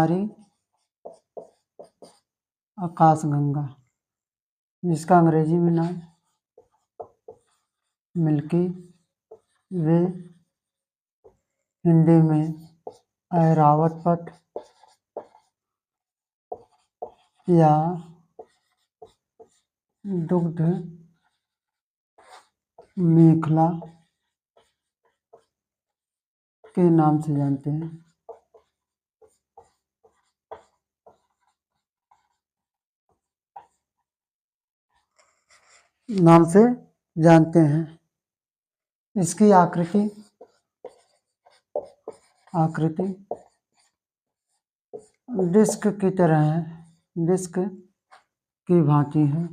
किनारी आकाशगंगा, जिसका अंग्रेजी में नाम मिल्की वे, हिंदी में ऐरावत पथ या दुग्ध मेखला के नाम से जानते हैं। नाम से जानते हैं। इसकी आकृति डिस्क की तरह है, डिस्क की भांति है,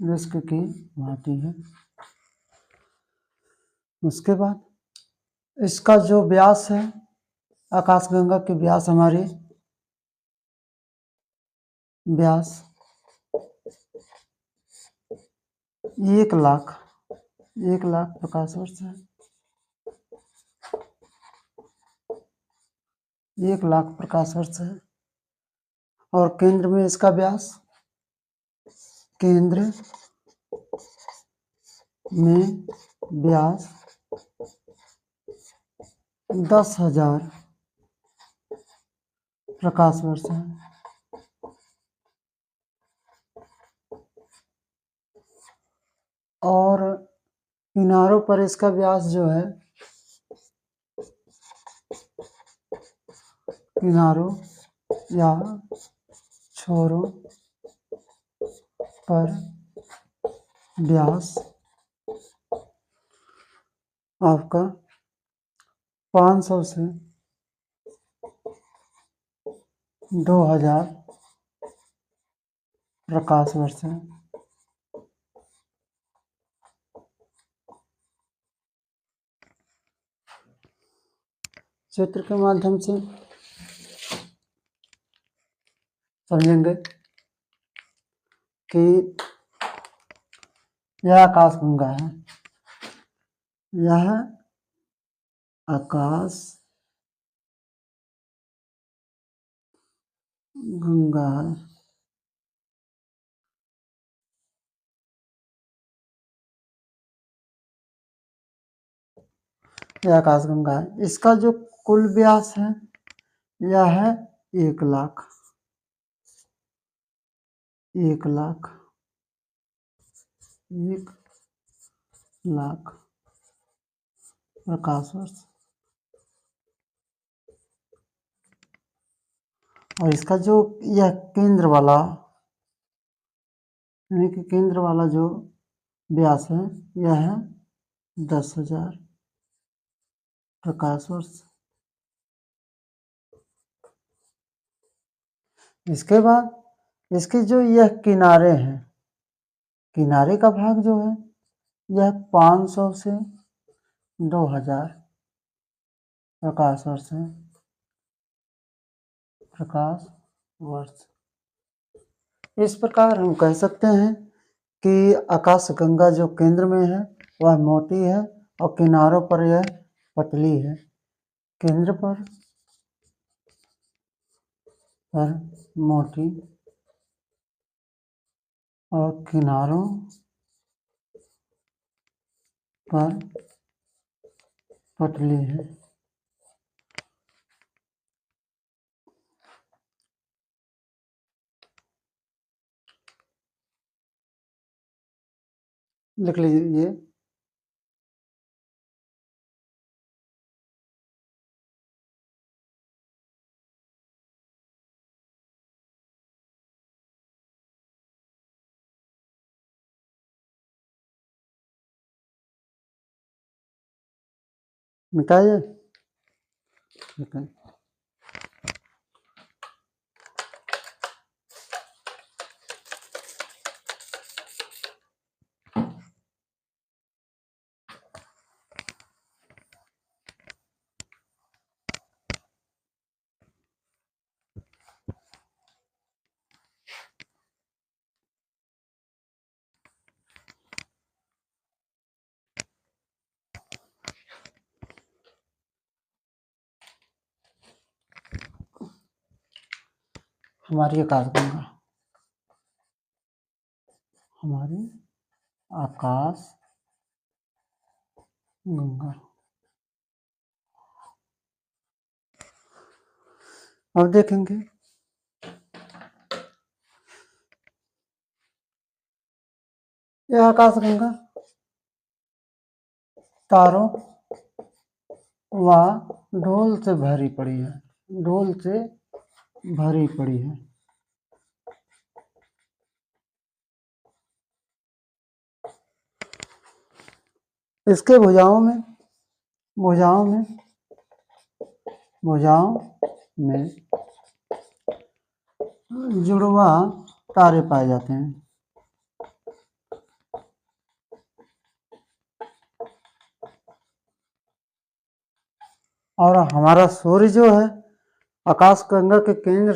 डिस्क की भांति है। उसके बाद इसका जो व्यास है, आकाशगंगा की व्यास हमारी व्यास 1 लाख प्रकाश वर्ष है। 1 लाख प्रकाश वर्ष है। और केंद्र में इसका व्यास, केंद्र में व्यास 10,000 प्रकाश वर्ष है। और किनारों पर इसका व्यास जो है, किनारों या छोरों पर व्यास आपका 500 से 2,000 प्रकाश वर्ष है। चित्र के माध्यम से समझेंगे कि यह आकाशगंगा है, यह आकाश गंगा है। यह आकाशगंगा है। इसका जो कुल व्यास है यह है 1 लाख 1 लाख प्रकाश वर्ष। और इसका जो यह केंद्र वाला, यानी कि केंद्र वाला जो व्यास है यह है 10,000 प्रकाश वर्ष। इसके बाद इसके जो यह किनारे हैं, किनारे का भाग जो है यह 500 से 2,000 प्रकाश वर्ष है, प्रकाश वर्ष। इस प्रकार हम कह सकते हैं कि आकाशगंगा जो केंद्र में है वह मोटी है और किनारों पर यह पतली है। केंद्र पर मोटी और किनारों पर पतली है। लिख लीजिए ये मिटाइए। ठीक है। हमारी आकाशगंगा, हमारी आकाश गंगा। अब देखेंगे यह आकाशगंगा तारों व ढोल से भरी पड़ी है, ढोल से भरी पड़ी है। इसके भुजाओं में जुड़वा तारे पाए जाते हैं। और हमारा सूर्य जो है आकाशगंगा के केंद्र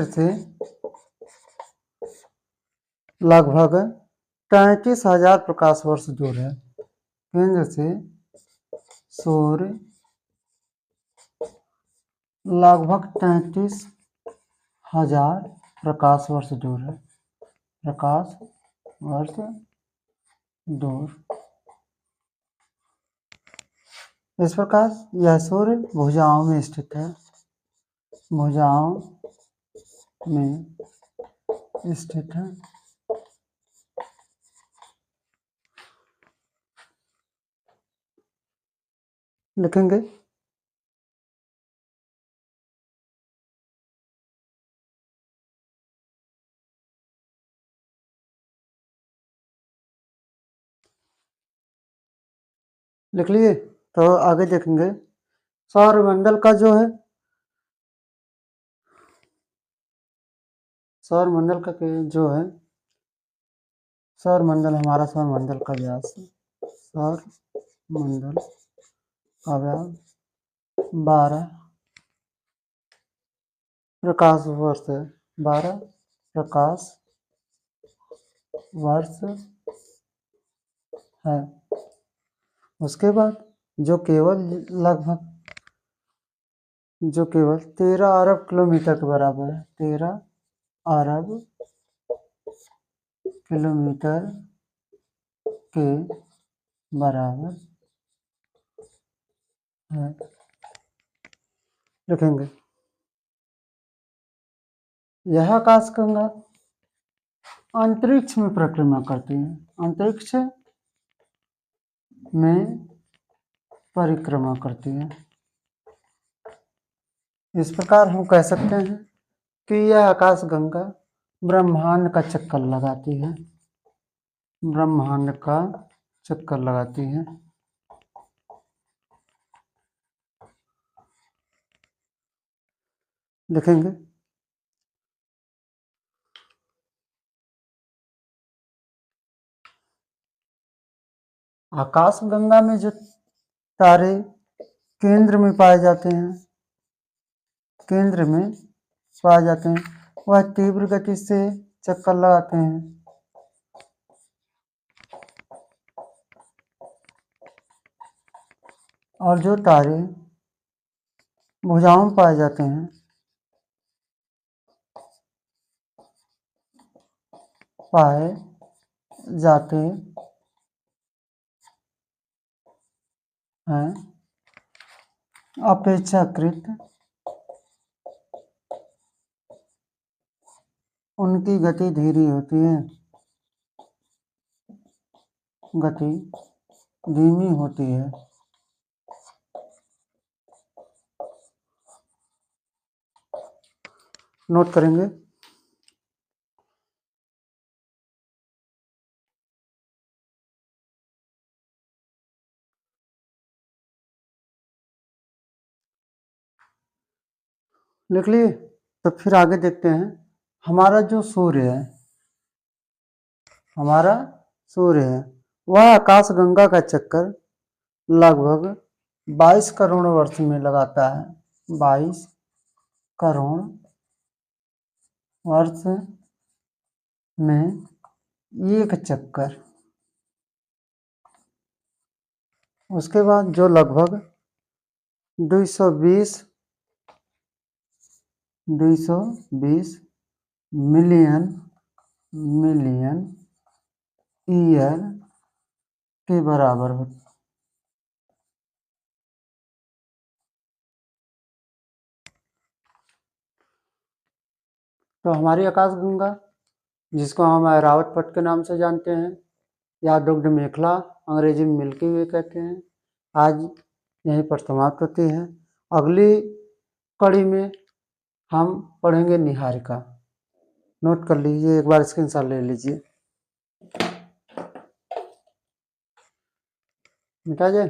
से लगभग 33,000 प्रकाश वर्ष दूर है। केंद्र से सूर्य लगभग 33,000 प्रकाश वर्ष दूर है, प्रकाश वर्ष दूर। इस प्रकार यह सूर्य भुजाओं में स्थित है, भुजाओं में स्थित है। लिखेंगे लिख लिए। तो आगे देखेंगे सौरमंडल का जो है, सौरमंडल का जो है, सौरमंडल हमारा सौरमंडल का व्यास, सौरमंडल का व्यास 12 प्रकाश वर्ष है, 12 प्रकाश वर्ष है। उसके बाद जो केवल 13 अरब किलोमीटर के बराबर है, 13 अरब किलोमीटर के बराबर है। लिखेंगे यह आकाशगंगा अंतरिक्ष में परिक्रमा करती है, अंतरिक्ष में परिक्रमा करती है। इस प्रकार हम कह सकते हैं कि यह आकाशगंगा ब्रह्मांड का चक्कर लगाती है, ब्रह्मांड का चक्कर लगाती है। लिखेंगे आकाशगंगा में जो तारे केंद्र में पाए जाते हैं, केंद्र में पाए जाते हैं, वह तीव्र गति से चक्कर लगाते हैं। और जो तारे भुजाओं में पाए जाते हैं, पाए जाते हैं, अपेक्षाकृत उनकी गति धीमी होती है, गति धीमी होती है। नोट करेंगे लिख लिए। तो फिर आगे देखते हैं हमारा जो सूर्य है, हमारा सूर्य है वह आकाशगंगा का चक्कर लगभग 22 करोड़ वर्ष में लगाता है, 22 करोड़ वर्ष में एक चक्कर। उसके बाद जो लगभग 220 220 मिलियन ईयर के बराबर होती। तो हमारी आकाशगंगा, जिसको हम ऐरावत पट के नाम से जानते हैं या दुग्ध मेखला अंग्रेजी में मिल्की वे कहते हैं, आज यहीं पर समाप्त होती है। अगली कड़ी में हम पढ़ेंगे निहारिका। नोट कर लीजिए, एक बार स्क्रीनशॉट ले लीजिए। मिटा जाए।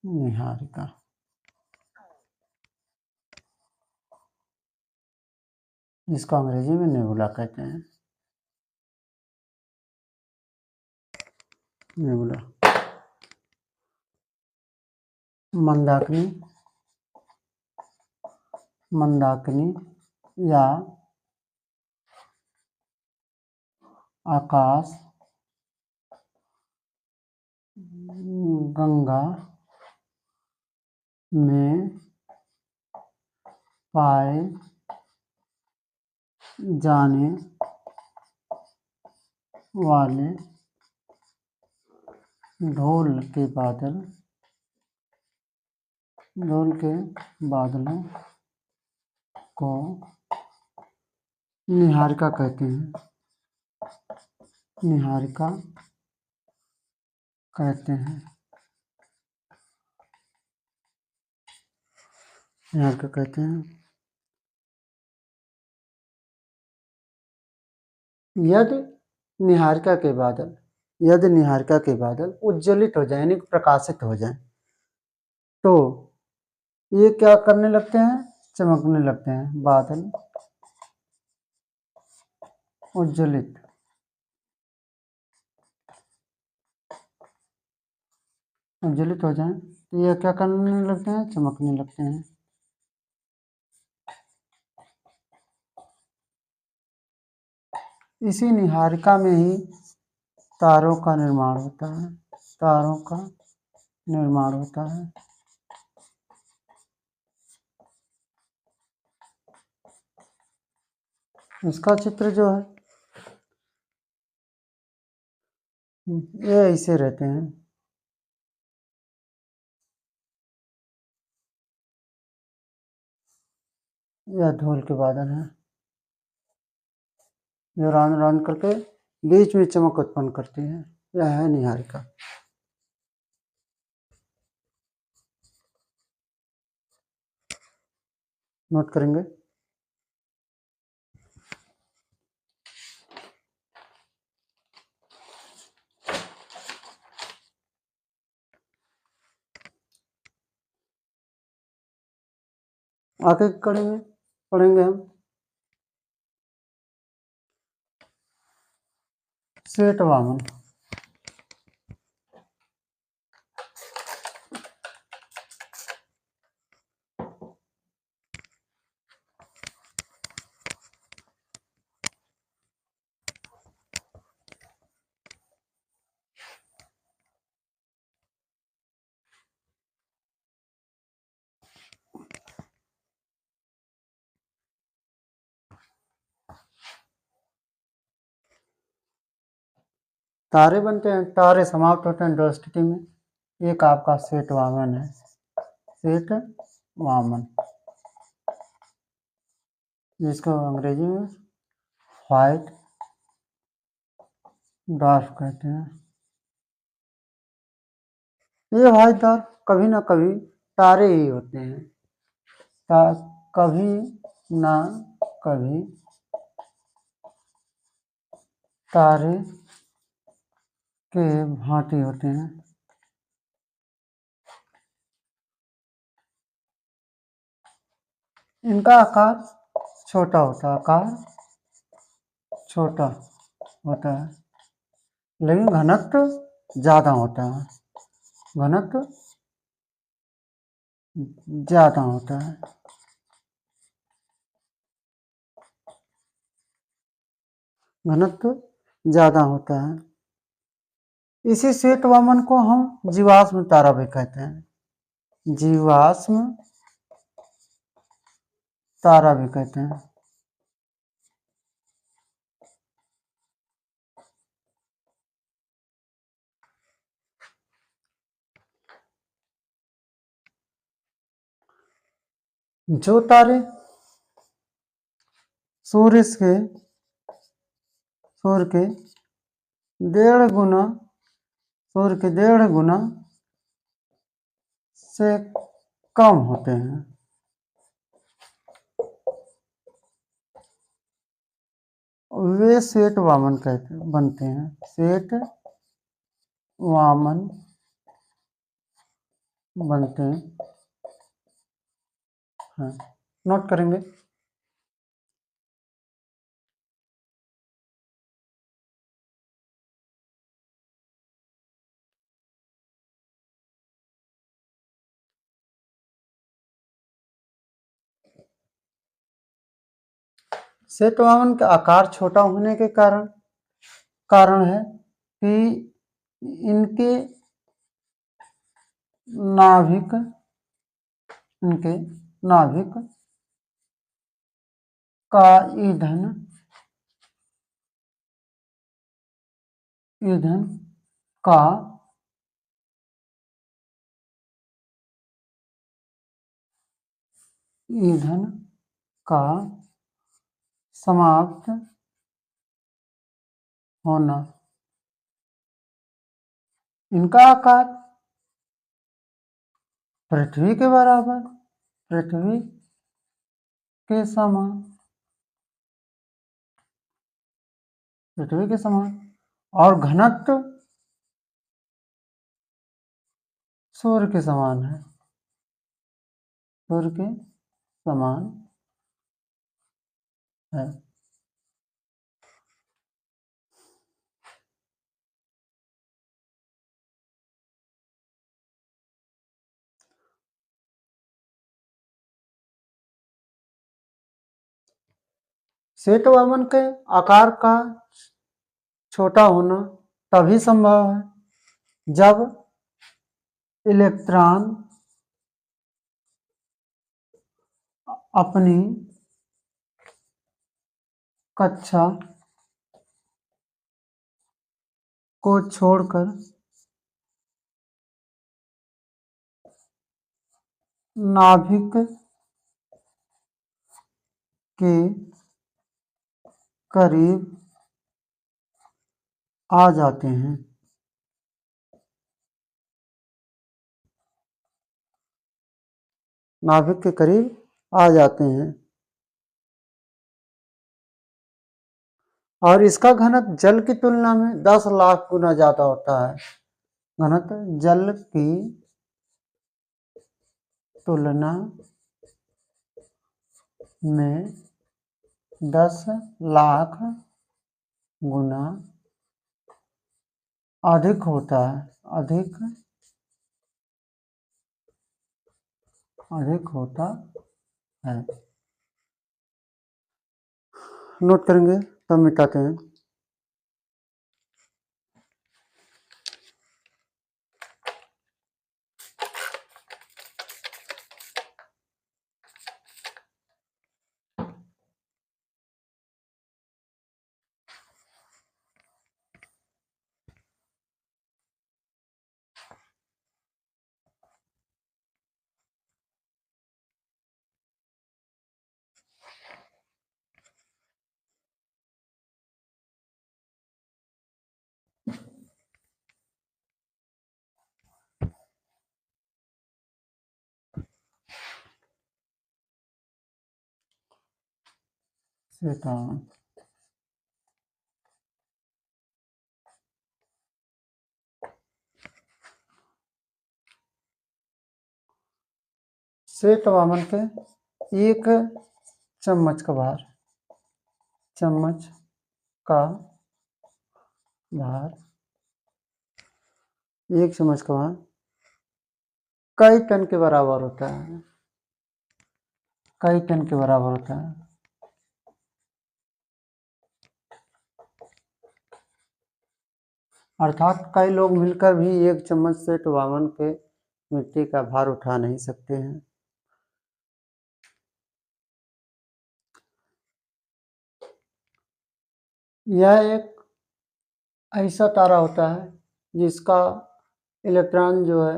निहारिका, जिसको अंग्रेजी में नेबुला कहते हैं। नेबुला। मंदाकिनी, मंदाकिनी या आकाश गंगा में पाए जाने वाले ढोल के बादलों को निहारिका कहते हैं। निहारिका कहते हैं। निहारिका कहते हैं। यदि निहारिका के बादल उज्ज्वलित हो जाए, यानी प्रकाशित हो जाए, तो ये क्या करने लगते हैं? चमकने लगते हैं। बादल उज्ज्वलित हो जाए तो ये क्या करने लगते हैं? चमकने लगते हैं। इसी निहारिका में ही तारों का निर्माण होता है। तारों का निर्माण होता है। इसका चित्र जो है, ये ऐसे रहते हैं। यह धूल के बादल हैं, जो राउंड राउंड करके बीच में चमक उत्पन्न करती है। यह है निहारिका। नोट करेंगे। आगे की कड़ी में पढ़ेंगे हम श्वेत वामन। तारे बनते हैं, तारे समाप्त होते हैं 2 स्थिति में। एक आपका श्वेत वामन है, श्वेत वामन, जिसको अंग्रेजी में व्हाइट ड्वार्फ कहते हैं। ये व्हाइट ड्वार्फ कभी ना कभी तारे ही होते हैं। कभी ना कभी तारे के भांति होते हैं। इनका आकार छोटा होता है, आकार छोटा होता है, लेकिन घनत्व ज़्यादा होता है, घनत्व ज़्यादा होता है। घनत्व ज़्यादा होता है। इसी श्वेत वामन को हम जीवाश्म तारा भी कहते हैं, जीवाश्म तारा भी कहते हैं। जो तारे सूर्य के 1.5 गुना से कम होते हैं, वे श्वेत वामन बनते हैं, श्वेत वामन बनते हैं। नोट करेंगे। श्वेत वामन का आकार छोटा होने के कारण है कि इनके नाभिक का ईंधन का समाप्त होना। इनका आकार पृथ्वी के बराबर, पृथ्वी के समान, और घनत्व सूर्य के समान है, सूर्य के समान है। श्वेत वामन के आकार का छोटा होना तभी संभव है जब इलेक्ट्रॉन अपनी कक्षा को छोड़कर नाभिक के करीब आ जाते हैं। नाभिक के करीब आ जाते हैं और इसका घनत्व जल की तुलना में 10 लाख गुना ज्यादा होता है। घनत्व जल की तुलना में 10 लाख गुना अधिक होता है, अधिक होता है। नोट करेंगे तब मिटाते हैं। श्वेत वामन के एक चम्मच का भार, चम्मच का भार, एक चम्मच का भार कई टन के बराबर होता है, कई टन के बराबर होता है। अर्थात कई लोग मिलकर भी एक चम्मच से वामन के मिट्टी का भार उठा नहीं सकते हैं। यह एक ऐसा तारा होता है जिसका इलेक्ट्रॉन जो है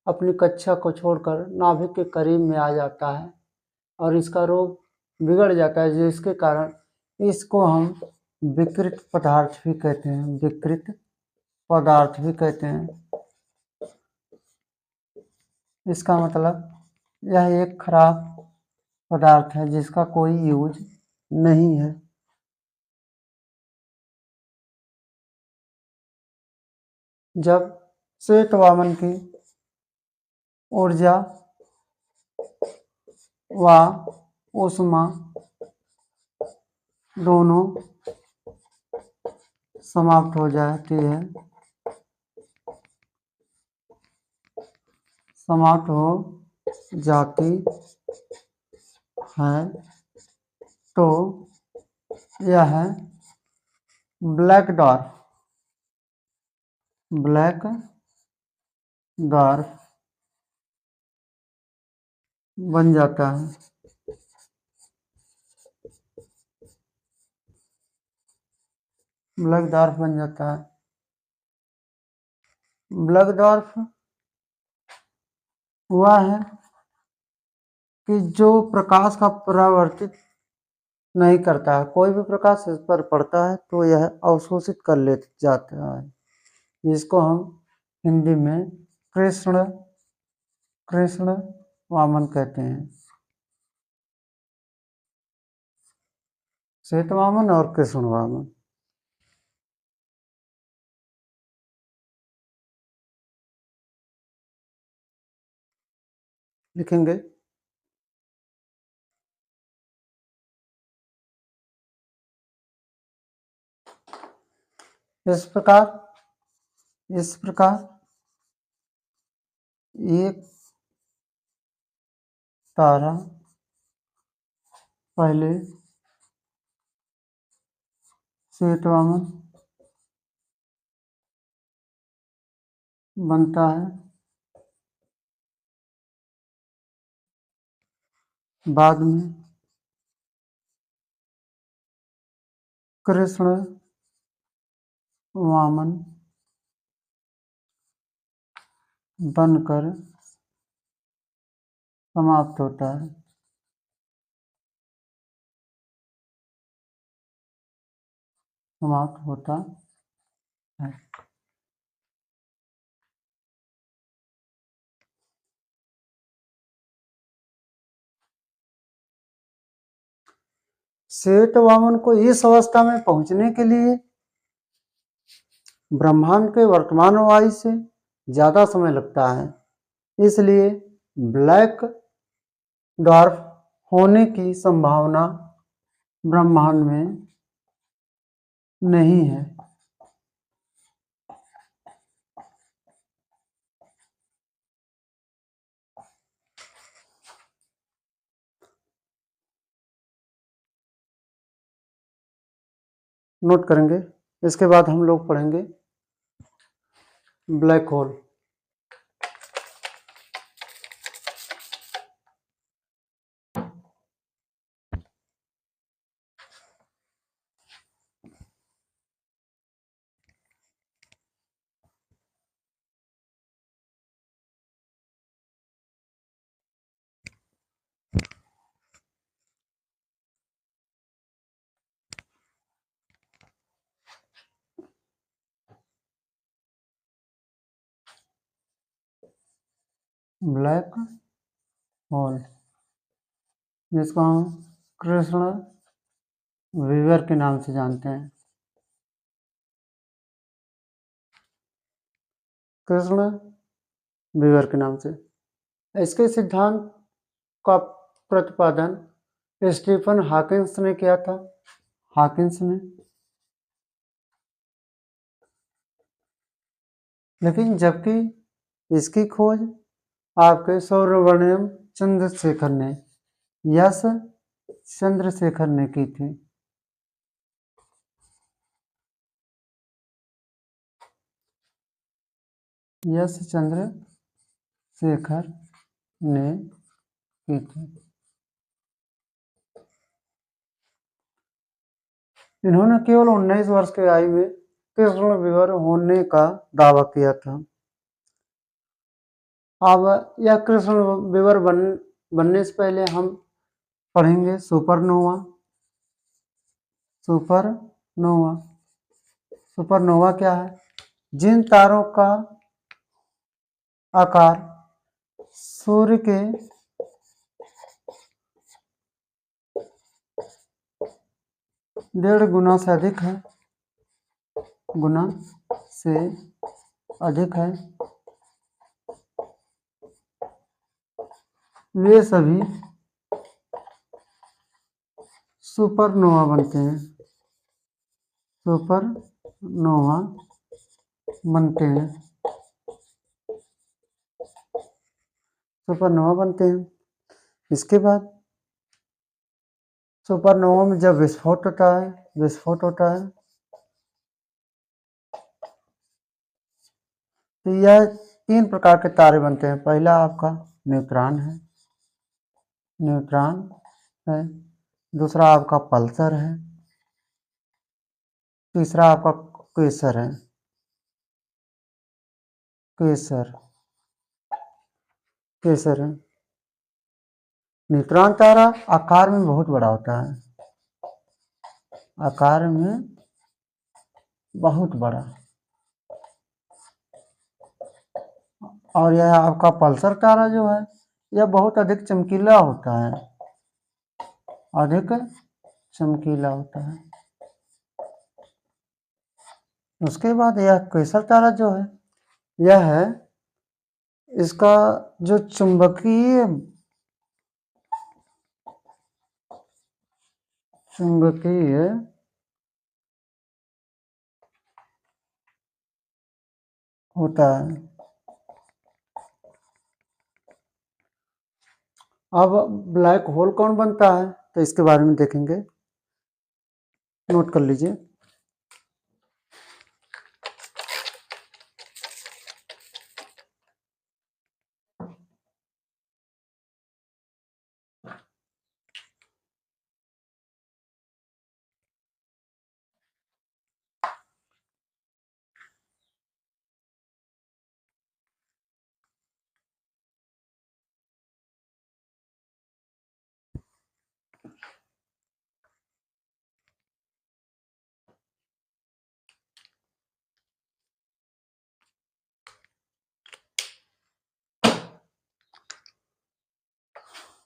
अपनी कक्षा को छोड़कर नाभिक के करीब में आ जाता है और इसका रूप बिगड़ जाता है, जिसके कारण इसको हम विकृत पदार्थ भी कहते हैं, विकृत पदार्थ भी कहते हैं। इसका मतलब यह एक खराब पदार्थ है जिसका कोई यूज नहीं है। जब श्वेत वामन की ऊर्जा व ऊष्मा दोनों समाप्त हो जाती है, समाप्त हो जाती है, तो यह ब्लैक डॉर्फ, ब्लैक डॉर्फ बन जाता है। ब्लैक डॉर्फ बन जाता है। ब्लैक डॉर्फ हुआ है कि जो प्रकाश का परावर्तित नहीं करता है, कोई भी प्रकाश इस पर पड़ता है तो यह अवशोषित कर ले जाता है, जिसको हम हिंदी में कृष्ण कृष्ण वामन कहते हैं। श्वेत वामन और कृष्ण वामन। लिखेंगे इस प्रकार एक तारा पहले श्वेत वामन बनता है, बाद में कृष्ण वामन बनकर समाप्त होता है। समाप्त होता है। श्वेत वामन को इस अवस्था में पहुंचने के लिए ब्रह्मांड के वर्तमान वायु से ज्यादा समय लगता है, इसलिए ब्लैक डॉर्फ होने की संभावना ब्रह्मांड में नहीं है। नोट करेंगे। इसके बाद हम लोग पढ़ेंगे ब्लैक होल। ब्लैक होल जिसको हम कृष्ण वीवर के नाम से जानते हैं। कृष्ण वीवर के नाम से। इसके सिद्धांत का प्रतिपादन स्टीफन हॉकिंस ने किया था। हॉकिंस ने। लेकिन जबकि इसकी खोज आपके सुब्रमण्यम चंद्रशेखर ने, यस चंद्रशेखर ने की थी। यस चंद्रशेखर ने की थी। इन्होंने केवल 19 वर्ष की आयु में कृष्ण विवर होने का दावा किया था। अब यह कृष्ण विवर बनने से पहले हम पढ़ेंगे सुपरनोवा। सुपरनोवा। सुपरनोवा क्या है? जिन तारों का आकार सूर्य के 1.5 गुना से अधिक है, गुना से अधिक है, वे सभी सुपरनोवा बनते हैं। सुपरनोवा बनते हैं। सुपरनोवा बनते हैं। इसके बाद सुपरनोवा में जब विस्फोट होता है तो यह 3 प्रकार के तारे बनते हैं। पहला आपका न्यूट्रॉन है। दूसरा आपका पल्सर है। तीसरा आपका क्वेसर है। क्वेसर है। न्यूट्रॉन तारा आकार में बहुत बड़ा होता है। आकार में बहुत बड़ा। और यह आपका पल्सर तारा जो है यह बहुत अधिक चमकीला होता है। अधिक चमकीला होता है। उसके बाद यह क्वेसर तारा जो है यह है, इसका जो चुंबकीय होता है। अब ब्लैक होल कौन बनता है तो इसके बारे में देखेंगे। नोट कर लीजिए।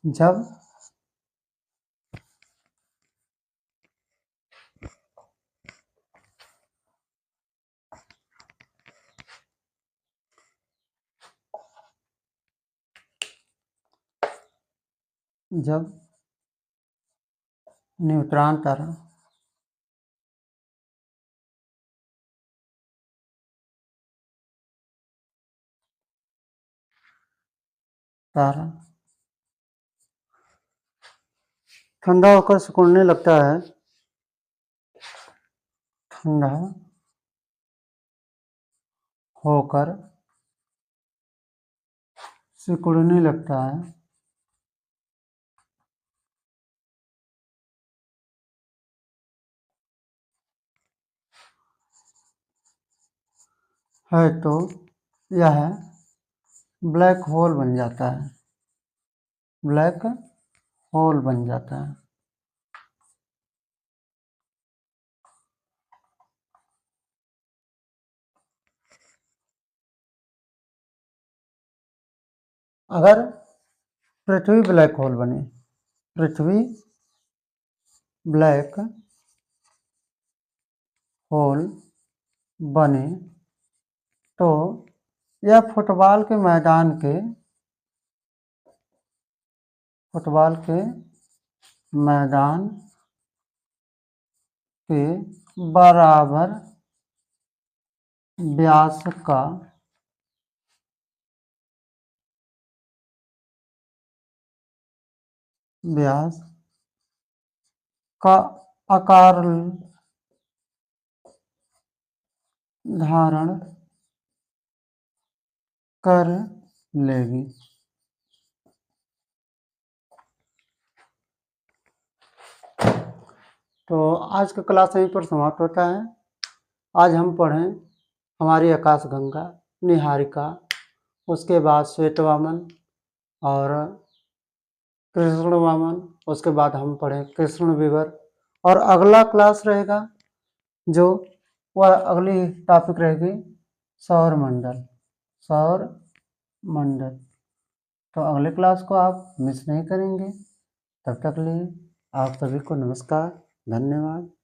जब न्यूट्रॉन तारा ठंडा होकर सिकुड़ने लगता है, ठंडा होकर सिकुड़ने लगता है तो यह ब्लैक होल बन जाता है। ब्लैक होल बन जाता है। अगर पृथ्वी ब्लैक होल बने, पृथ्वी ब्लैक होल बने तो यह फुटबॉल के मैदान के फुटबॉल के मैदान के बराबर व्यास का आकार धारण कर लेगी। तो आज का क्लास यहीं पर समाप्त होता है। आज हम पढ़ें हमारी आकाशगंगा, निहारिका, उसके बाद श्वेतवामन और कृष्ण वामन, उसके बाद हम पढ़ें कृष्ण विवर, और अगला क्लास रहेगा जो वह अगली टॉपिक रहेगी सौर मंडल। तो अगले क्लास को आप मिस नहीं करेंगे। तब तक लिए आप सभी को नमस्कार, धन्यवाद।